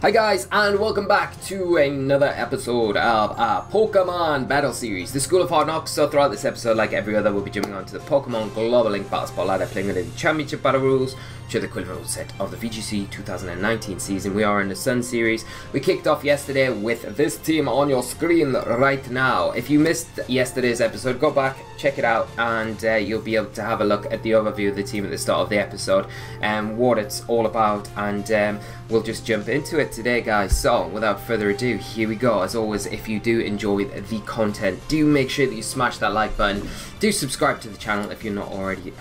Hi guys, and welcome back to another episode of our Pokemon Battle Series, the School of Hard Knocks. So throughout this episode, like every other, we'll be jumping on to the Pokemon Global Link Battle Spotlight, playing with the Championship Battle Rules, which are the equivalent set of the VGC 2019 season. We are in the Sun Series. We kicked off yesterday with this team on your screen right now. If you missed yesterday's episode, go back, check it out, and you'll be able to have a look at the overview of the team at the start of the episode and what it's all about, and we'll just jump into it today, guys. So without further ado, here we go. As always, if you do enjoy the content, do make sure that you smash that like button. Do subscribe to the channel if you're not already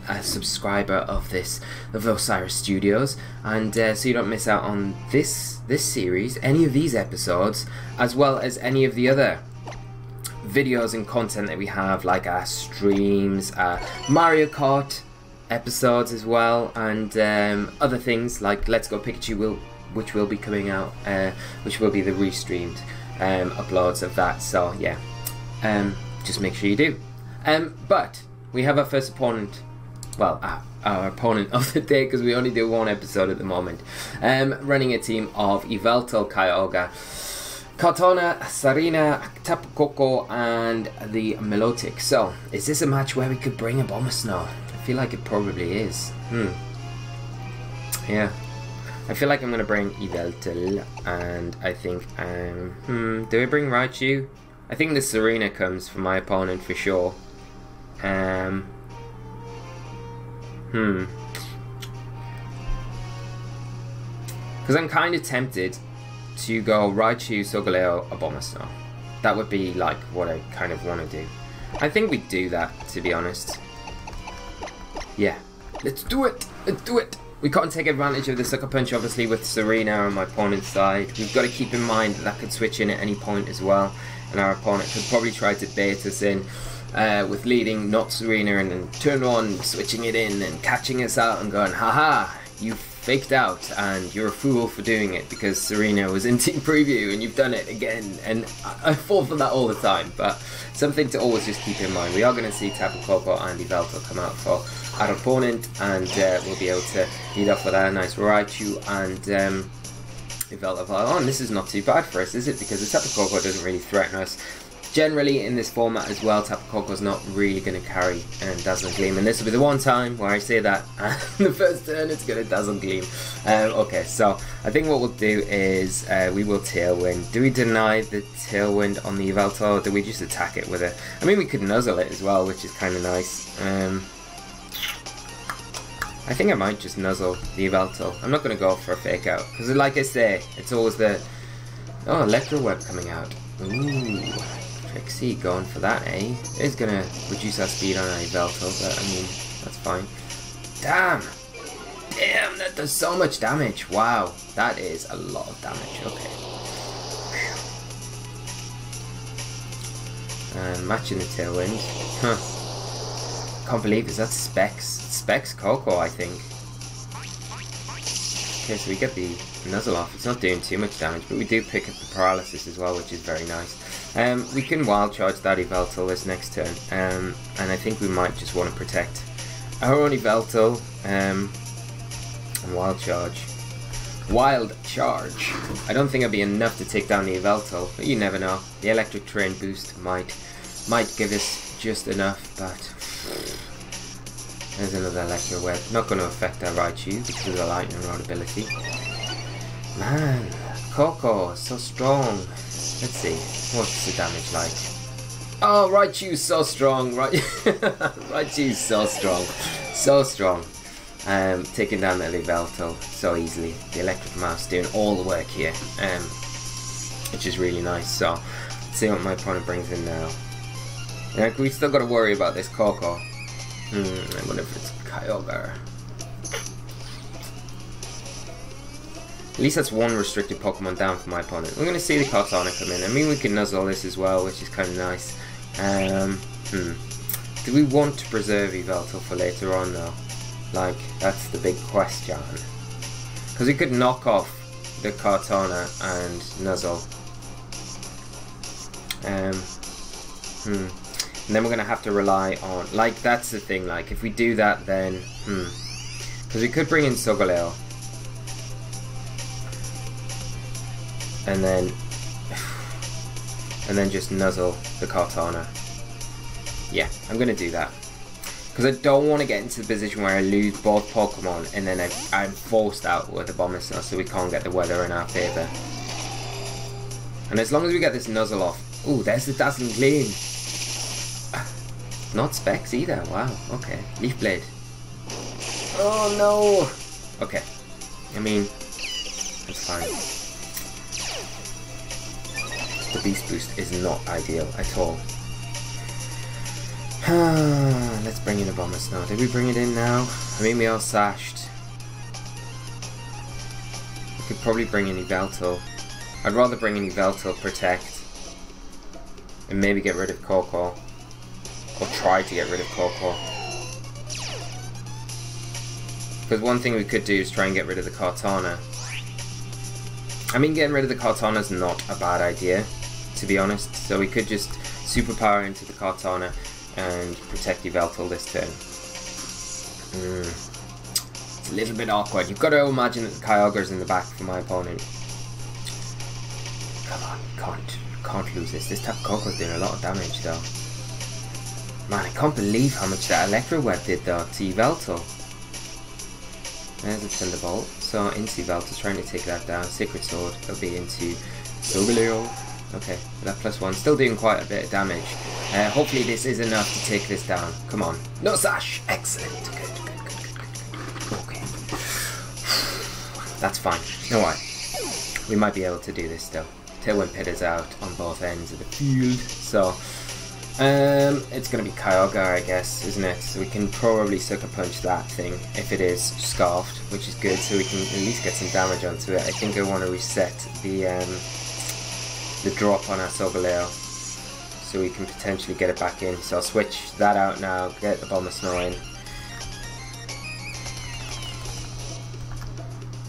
a subscriber of Osirus Studios, and so you don't miss out on this series, any of these episodes, as well as any of the other videos and content that we have, like our streams, Mario Kart episodes as well, and other things like Let's Go Pikachu which will be coming out, which will be the restreamed uploads of that. So yeah, just make sure you do. But we have our first opponent, well, our opponent of the day, because we only do one episode at the moment, running a team of Yveltal, Kyogre, Kartana, Sarina, Tapu Koko, and the Milotic. So is this a match where we could bring ABOMA Snow? I feel like it probably is. Yeah, I feel like I'm gonna bring Yveltal, and I think do I bring Raichu? I think the Serena comes for my opponent for sure. Because I'm kind of tempted to go Raichu, Solgaleo, ABOMA Snow. That would be like what I kind of want to do. I think we'd do that, to be honest. Yeah, let's do it. Let's do it. We can't take advantage of the Sucker Punch, obviously, with Serena on my opponent's side. We've got to keep in mind that could switch in at any point as well, and our opponent could probably try to bait us in with leading not Serena and then turn on, switching it in and catching us out and going, haha, you faked out and you're a fool for doing it because Serena was in team preview and you've done it again. And I fall for that all the time, but something to always just keep in mind. We are going to see Tapu Koko and Yveltal come out for our opponent, and we'll be able to lead off with our nice Raichu and Yveltal. Oh, and this is not too bad for us, is it? Because the Tapu Koko doesn't really threaten us. Generally, in this format as well, Tapu Koko's not really going to carry Dazzling Gleam, and this will be the one time where I say that the first turn it's going to Dazzling Gleam. Okay, so I think what we'll do is we will Tailwind. Do we deny the Tailwind on the Yveltal, or do we just attack it with it? I mean, we could Nuzzle it as well, which is kind of nice. I think I might just Nuzzle the Yveltal. I'm not going to go for a Fake Out, because like I say, it's always the... Oh, Electro Web coming out. Ooh. Trixie going for that, eh? It's gonna reduce our speed on our Yveltal, but I mean, that's fine. Damn! Damn, that does so much damage. Wow, that is a lot of damage. Okay. Matching the Tailwind. Huh. Can't believe it. That's Specs Coco, I think. Okay, so we get the Nuzzle off. It's not doing too much damage, but we do pick up the Paralysis as well, which is very nice. We can Wild Charge that Yveltal this next turn, and I think we might just want to protect our own Yveltal, and Wild Charge. Wild Charge. I don't think it'll be enough to take down the Yveltal, but you never know. The Electric Terrain boost might give us just enough, but there's another Electro Web. Not going to affect our Raichu because of the Lightning Rod ability. Man, Coco, so strong. Let's see, what's the damage like? Oh, Raichu's so strong, Raichu's so strong, so strong. Taking down the Yveltal so easily. The Electric Mouse doing all the work here, which is really nice. So, let's see what my opponent brings in now. We still got to worry about this Coco. I wonder if it's Kyogre. At least that's one restricted Pokemon down for my opponent. We're going to see the Kartana come in. I mean, we can Nuzzle this as well, which is kind of nice. Do we want to preserve Yveltal for later on, though? Like, that's the big question. Because we could knock off the Kartana and Nuzzle. And then we're going to have to rely on... Like, that's the thing. Like, if we do that, then... Because we could bring in Solgaleo. and then just nuzzle the Kartana. Yeah, I'm gonna do that. Because I don't want to get into the position where I lose both Pokemon and then I'm forced out with the Abomasnow, so we can't get the weather in our favour. And as long as we get this nuzzle off... Ooh, there's the Dazzling Gleam! Not Specs either, wow, okay. Leaf Blade. Oh no! Okay, I mean, it's fine. The Beast Boost is not ideal at all. Let's bring in a Abomasnow. Did we bring it in now? I mean, we are sashed. We could probably bring in Yveltal. I'd rather bring in Yveltal, protect, and maybe get rid of Coco. Or try to get rid of Coco. Because one thing we could do is try and get rid of the Kartana. I mean, getting rid of the Kartana is not a bad idea, to be honest. So we could just superpower into the Kartana and protect Yveltal this turn. It's a little bit awkward. You've got to imagine that the Kyogre's in the back for my opponent. Come on, can't lose this. This Tapu Koko's doing a lot of damage though. Man, I can't believe how much that Electro Web did though to Yveltal. There's a Thunderbolt. So into Yveltal, trying to take that down. Sacred Sword, it'll be into Solgaleo. Okay, that +1, still doing quite a bit of damage. Hopefully this is enough to take this down. Come on. No sash! Excellent. Good. Okay. That's fine. Alright. We might be able to do this still. Tailwind Pit is out on both ends of the field. So, it's going to be Kyogre, I guess, isn't it? So we can probably Sucker Punch that thing if it is Scarfed, which is good, so we can at least get some damage onto it. I think I want to reset the drop on our Solgaleo, so we can potentially get it back in. So I'll switch that out now, get the Abomasnow in.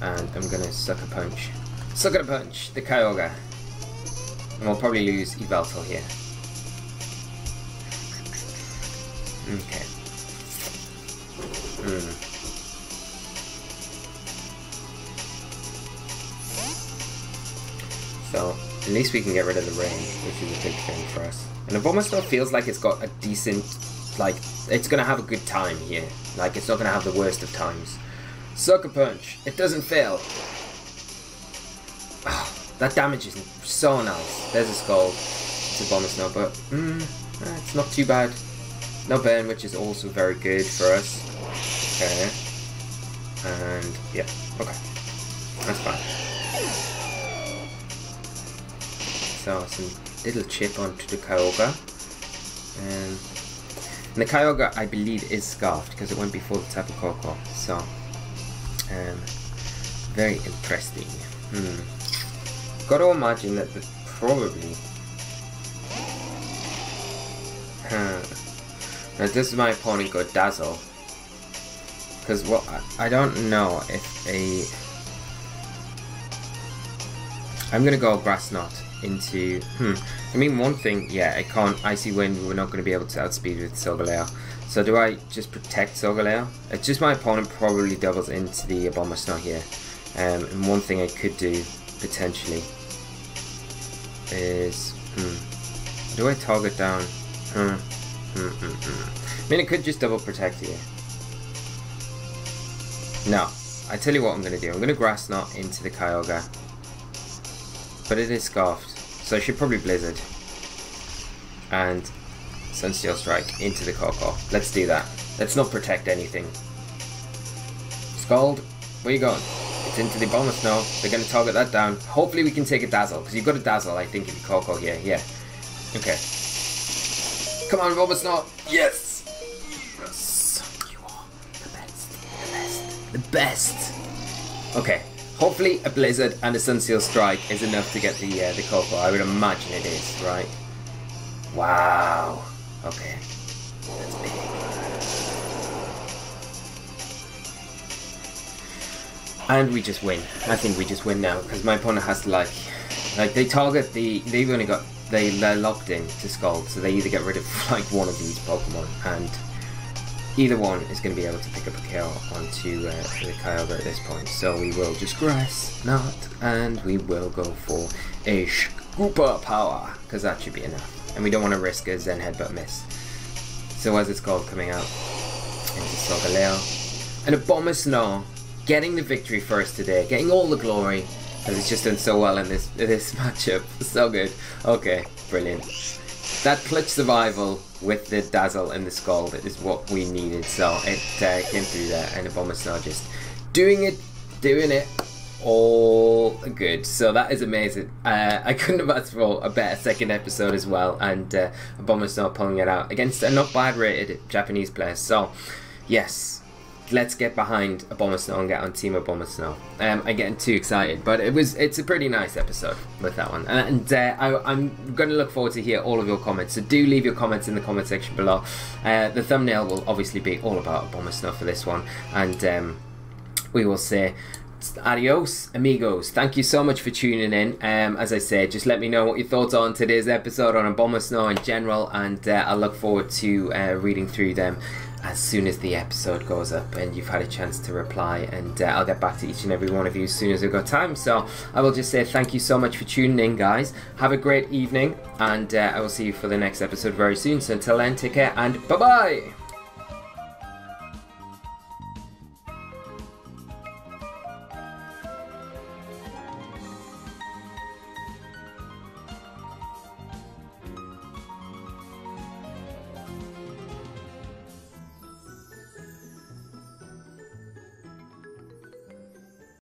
And I'm going to Sucker Punch the Kyogre. And we'll probably lose Yveltal here. Okay. So, at least we can get rid of the rain, which is a big thing for us. And Abomasnow feels like it's got a decent, like, it's going to have a good time here. Like, it's not going to have the worst of times. Sucker Punch. It doesn't fail. Oh, that damage is so nice. There's a Scald. It's Abomasnow, but it's not too bad. No burn, which is also very good for us. Okay. And, yeah. Okay. That's fine. So, some little chip onto the Kyogre. And the Kyogre, I believe, is Scarfed, because it went before the Tapu Koko. So, very interesting. Got to imagine that probably... Now does my opponent go Dazzle? Because, well, I don't know if I'm gonna go Grass Knot into... I mean, one thing, yeah, I can't... Icy Wind, we're not gonna be able to outspeed with Solgaleo. So do I just protect Solgaleo? It's just my opponent probably doubles into the Abomasnow here. And one thing I could do, potentially, is... do I target down? I mean, it could just double protect here. No, I tell you what I'm going to do. I'm going to Grass Knot into the Kyogre. But it is Scarfed, so I should probably Blizzard. And Sunsteel Strike into the Coco. Let's do that. Let's not protect anything. Scald, where you going? It's into the Abomasnow. They're going to target that down. Hopefully we can take a Dazzle, because you've got a Dazzle, I think, in the Coco here. Yeah. Okay. Come on, Abomasnow. Yes! Yes! You are the best. The best. Okay. Hopefully a Blizzard and a Sunsteel Strike is enough to get the Coco. I would imagine it is, right? Wow. Okay. That's big. And we just win. I think we just win now, because my opponent has to like they target they're locked in to Scald, so they either get rid of like one of these Pokemon, and either one is going to be able to pick up a kill onto the Kyogre at this point. So we will just Grass Knot, and we will go for a Scooper Power, because that should be enough. And we don't want to risk a Zen Headbutt miss. So as it's called, coming out into Solgaleo. And Abomasnow getting the victory for us today, getting all the glory, because it's just done so well in this matchup. So good. Okay, brilliant. That clutch survival with the Dazzle and the Scald is what we needed. So it came through there, and Abomasnow just doing it all good. So that is amazing. I couldn't have asked for a better second episode as well, and Abomasnow pulling it out against a not bad rated Japanese player. So yes, let's get behind Abomasnow and get on Team Abomasnow. I'm getting too excited, but it's a pretty nice episode with that one, and I'm going to look forward to hear all of your comments. So do leave your comments in the comment section below. The thumbnail will obviously be all about Abomasnow for this one, and we will say adios, amigos. Thank you so much for tuning in. As I said, just let me know what your thoughts are on today's episode on Abomasnow in general, and I'll look forward to reading through them as soon as the episode goes up and you've had a chance to reply, and I'll get back to each and every one of you as soon as I've got time. So I will just say thank you so much for tuning in, guys. Have a great evening, and I will see you for the next episode very soon. So until then, take care and bye bye.